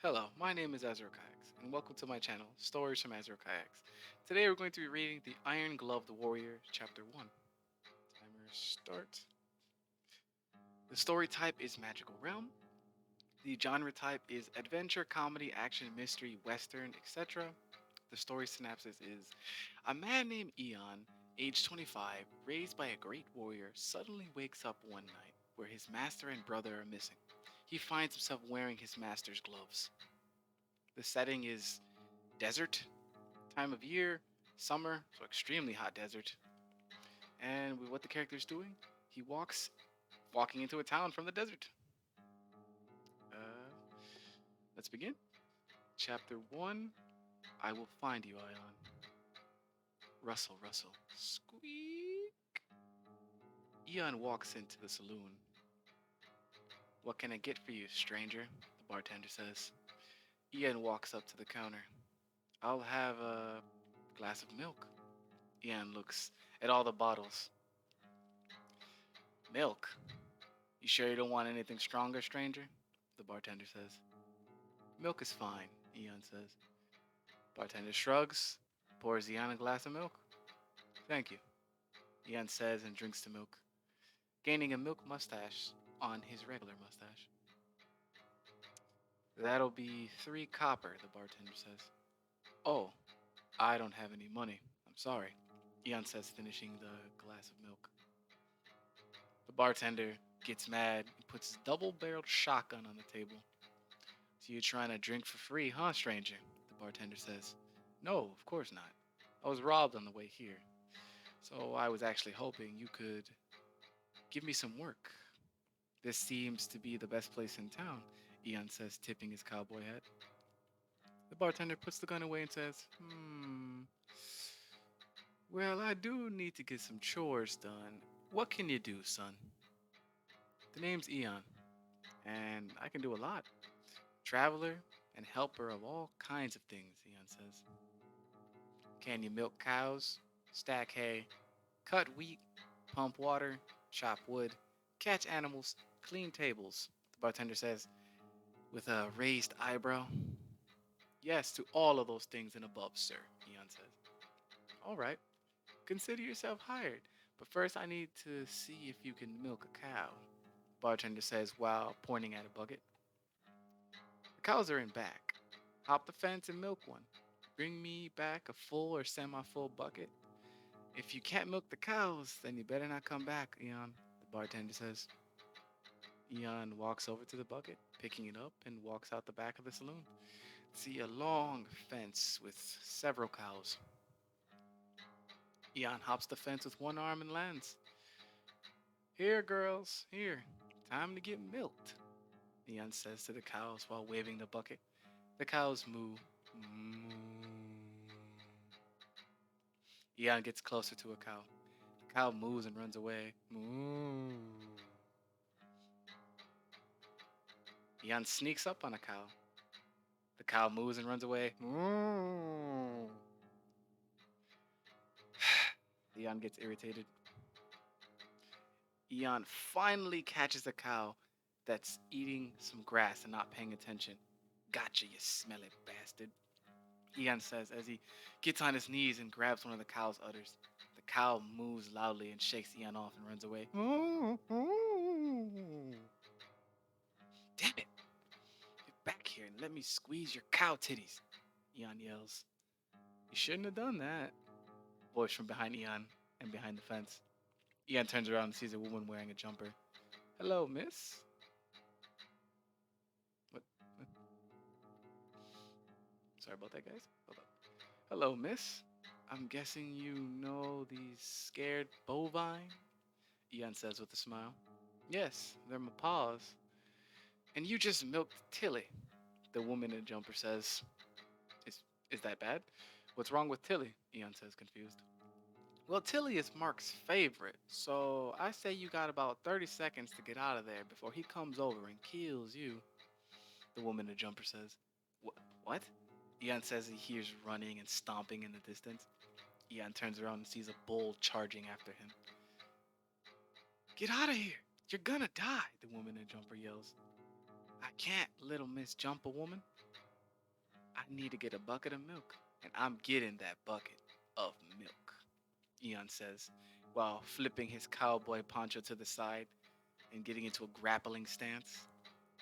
Hello, my name is Ezra Kayaks, and welcome to my channel, Stories from Ezra Kayaks. Today we're going to be reading The Iron Gloved Warrior, Chapter 1. Timer start. The story type is Magical Realm. The genre type is Adventure, Comedy, Action, Mystery, Western, etc. The story synapses is a man named Eon, age 25, raised by a great warrior, suddenly wakes up one night where his master and brother are missing. He finds himself wearing his master's gloves. The setting is desert, time of year, summer, so extremely hot desert. And with what the character is doing, he walking into a town from the desert. Uh, let's begin. Chapter 1. I will find you, Ion. Rustle, rustle, squeak. Eon walks into the saloon. What can I get for you, stranger? The bartender says. Ian walks up to the counter. I'll have a glass of milk. Ian looks at all the bottles. Milk? You sure you don't want anything stronger, stranger? The bartender says. Milk is fine, Eon says. Bartender shrugs, pours Eon a glass of milk. Thank you, Eon says and drinks the milk, gaining a milk mustache on his regular mustache. That'll be 3 copper, the bartender says. Oh, I don't have any money. I'm sorry, Eon says, finishing the glass of milk. The bartender gets mad and puts his double-barreled shotgun on the table. So you're trying to drink for free, huh, stranger? The bartender says. No, of course not. I was robbed on the way here. So I was actually hoping you could give me some work. This seems to be the best place in town, Eon says, tipping his cowboy hat. The bartender puts the gun away and says, well, I do need to get some chores done. What can you do, son? The name's Eon, and I can do a lot. Traveler and helper of all kinds of things, Eon says. Can you milk cows, stack hay, cut wheat, pump water, chop wood, catch animals, clean tables? The bartender says, with a raised eyebrow. Yes, to all of those things and above, sir, Eon says. All right, consider yourself hired, but first I need to see if you can milk a cow, the bartender says while pointing at a bucket. The cows are in back. Hop the fence and milk one. Bring me back a full or semi-full bucket. If you can't milk the cows, then you better not come back, Eon, the bartender says. Eon walks over to the bucket, picking it up, and walks out the back of the saloon. See a long fence with several cows. Eon hops the fence with one arm and lands. Here, girls, here. Time to get milked, Eon says to the cows while waving the bucket. The cows moo. Moo. Eon gets closer to a cow. The cow moves and runs away. Moo. Eon sneaks up on a cow. The cow moves and runs away. Moo. Eon gets irritated. Eon finally catches a cow that's eating some grass and not paying attention. Gotcha, you smelly bastard, Eon says as he gets on his knees and grabs one of the cow's udders. The cow moves loudly and shakes Eon off and runs away. Damn it! Get back here and let me squeeze your cow titties, Eon yells. You shouldn't have done that. Voice from behind Eon and behind the fence. Eon turns around and sees a woman wearing a jumper. Hello, miss. What? What? Sorry about that, guys. Hold up. Hello, miss. I'm guessing you know these scared bovine? Eon says with a smile. Yes, they're my paws. And you just milked Tilly, the woman in the jumper says. Is, is that bad? What's wrong with Tilly? Eon says, confused. Well, Tilly is Mark's favorite, so I say you got about 30 seconds to get out of there before he comes over and kills you, the woman in the jumper says. What? Eon says he hears running and stomping in the distance. Eon turns around and sees a bull charging after him. Get out of here! You're gonna die, the woman in the jumper yells. I can't, little Miss Jumper Woman. I need to get a bucket of milk, and I'm getting that bucket of milk, Eon says, while flipping his cowboy poncho to the side and getting into a grappling stance.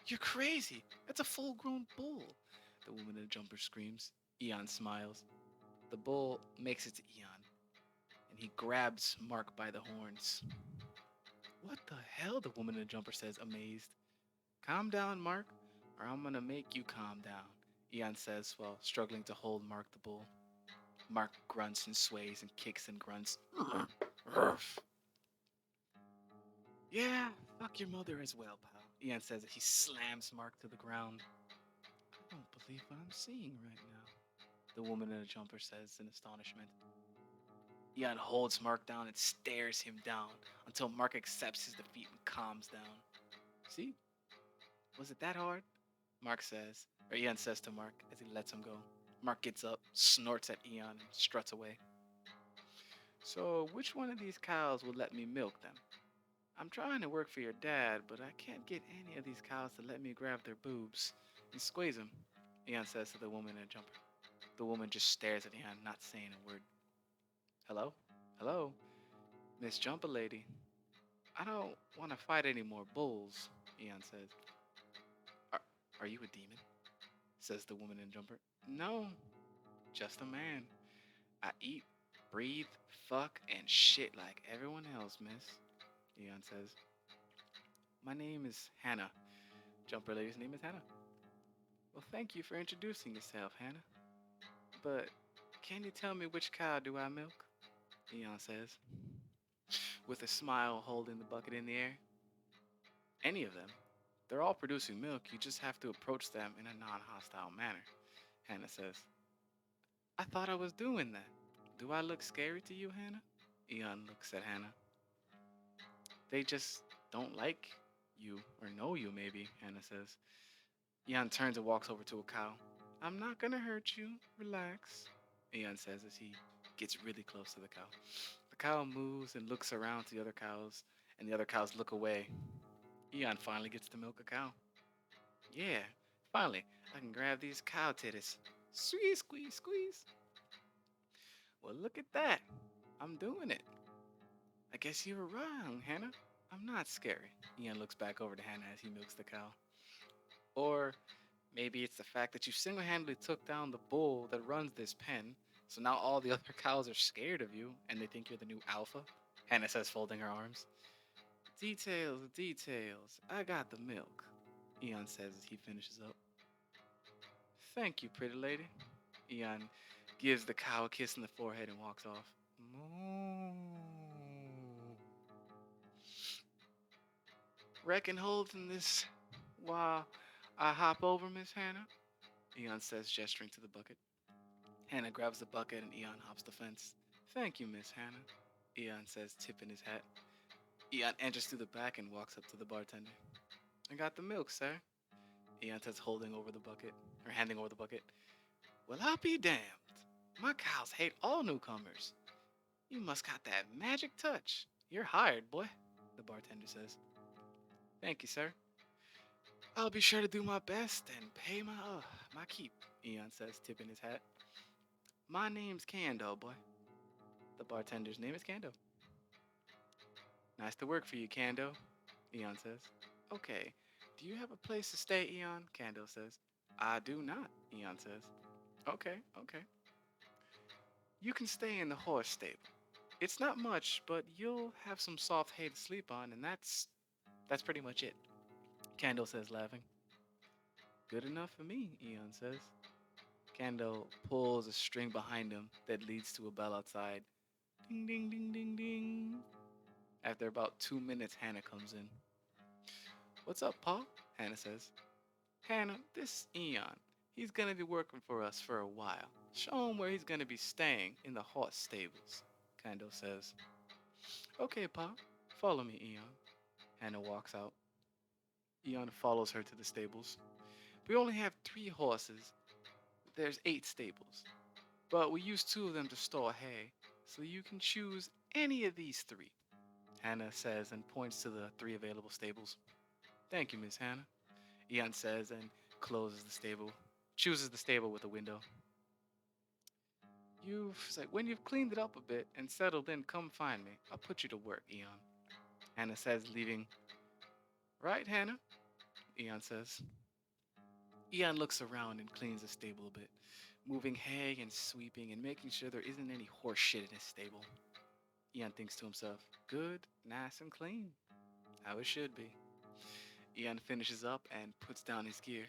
You're crazy. That's a full grown bull, the woman in the jumper screams. Eon smiles. The bull makes it to Eon, and he grabs Mark by the horns. What the hell? The woman in the jumper says, amazed. Calm down, Mark, or I'm gonna make you calm down, Eon says while struggling to hold Mark the bull. Mark grunts and sways and kicks and grunts. Yeah, fuck your mother as well, pal, Eon says as he slams Mark to the ground. I don't believe what I'm seeing right now, the woman in the jumper says in astonishment. Eon holds Mark down and stares him down until Mark accepts his defeat and calms down. See? Was it that hard? Mark says, or Eon says to Mark as he lets him go. Mark gets up, snorts at Eon, and struts away. So, which one of these cows will let me milk them? I'm trying to work for your dad, but I can't get any of these cows to let me grab their boobs and squeeze them, Eon says to the woman in a jumper. The woman just stares at Eon, not saying a word. Hello? Hello? Miss Jumper Lady. I don't want to fight any more bulls, Eon says. Are, are you a demon? Says the woman in jumper. No, just a man. I eat, breathe, fuck, and shit like everyone else, miss, Eon says. My name is Hannah. Jumper Lady's name is Hannah. Well, thank you for introducing yourself, Hannah. But can you tell me which cow do I milk? Eon says, with a smile holding the bucket in the air. Any of them. They're all producing milk, you just have to approach them in a non-hostile manner, Hannah says. I thought I was doing that. Do I look scary to you, Hannah? Eon looks at Hannah. They just don't like you, or know you, maybe, Hannah says. Eon turns and walks over to a cow. I'm not gonna hurt you. Relax, Eon says as he gets really close to the cow. The cow moves and looks around to the other cows, and the other cows look away. Eon finally gets to milk a cow. Yeah, finally, I can grab these cow titties. Squeeze, squeeze, squeeze. Well, look at that. I'm doing it. I guess you were wrong, Hannah. I'm not scary. Ian looks back over to Hannah as he milks the cow. Or maybe it's the fact that you single handedly took down the bull that runs this pen, so now all the other cows are scared of you and they think you're the new alpha. Hannah says, folding her arms. Details, details. I got the milk, Eon says as he finishes up. Thank you, pretty lady. Eon gives the cow a kiss on the forehead and walks off. Moo. Reckon holding this while I hop over, Miss Hannah? Eon says, gesturing to the bucket. Hannah grabs the bucket and Eon hops the fence. Thank you, Miss Hannah, Eon says, tipping his hat. Eon enters through the back and walks up to the bartender. I got the milk, sir. Eon says, holding over the bucket, or handing over the bucket. Well, I'll be damned. My cows hate all newcomers. You must got that magic touch. You're hired, boy, the bartender says. Thank you, sir. I'll be sure to do my best and pay my keep, Eon says, tipping his hat. My name's Kando, boy. The bartender's name is Kando. Nice to work for you, Kando, Eon says. Okay, do you have a place to stay, Eon? Kando says. I do not, Eon says. Okay, okay. You can stay in the horse stable. It's not much, but you'll have some soft hay to sleep on, and that's pretty much it, Kando says, laughing. Good enough for me, Eon says. Kando pulls a string behind him that leads to a bell outside. Ding, ding, ding, ding, ding. After about 2 minutes, Hannah comes in. What's up, Pa? Hannah says. Hannah, this is Eon. He's gonna be working for us for a while. Show him where he's gonna be staying in the horse stables, Kando says. Okay, Pa. Follow me, Eon. Hannah walks out. Eon follows her to the stables. We only have 3 horses. There's 8 stables. But we use 2 of them to store hay, so you can choose any of these 3, Hannah says and points to the 3 available stables. Thank you, Miss Hannah, Eon says and closes the stable. chooses the stable with a window. It's like, when you've cleaned it up a bit and settled in, come find me. I'll put you to work, Eon. Hannah says, leaving. Right, Hannah? Eon says. Eon looks around and cleans the stable a bit, moving hay and sweeping and making sure there isn't any horse shit in his stable. Eon thinks to himself, good, nice, and clean. How it should be. Eon finishes up and puts down his gear,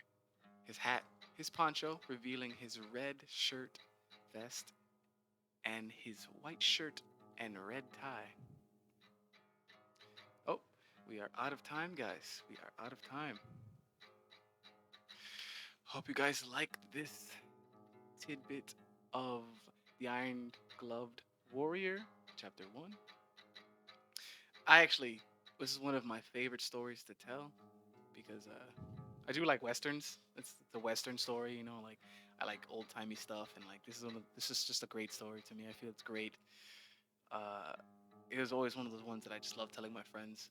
his hat, his poncho, revealing his red shirt, vest, and his white shirt and red tie. Oh, we are out of time, guys. We are out of time. Hope you guys liked this tidbit of the Iron Gloved Warrior, Chapter 1. This is one of my favorite stories to tell because I do like westerns. It's the western story, like I like old timey stuff, and like this is just a great story to me. I feel it's great. Uh, it was always one of those ones that I just love telling my friends.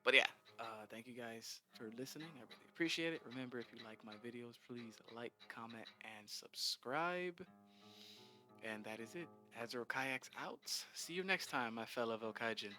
But yeah, thank you guys for listening. I really appreciate it. Remember, if you like my videos, please like, comment, and subscribe. And that is it. Azure Kayaks out. See you next time, my fellow Volkaijin.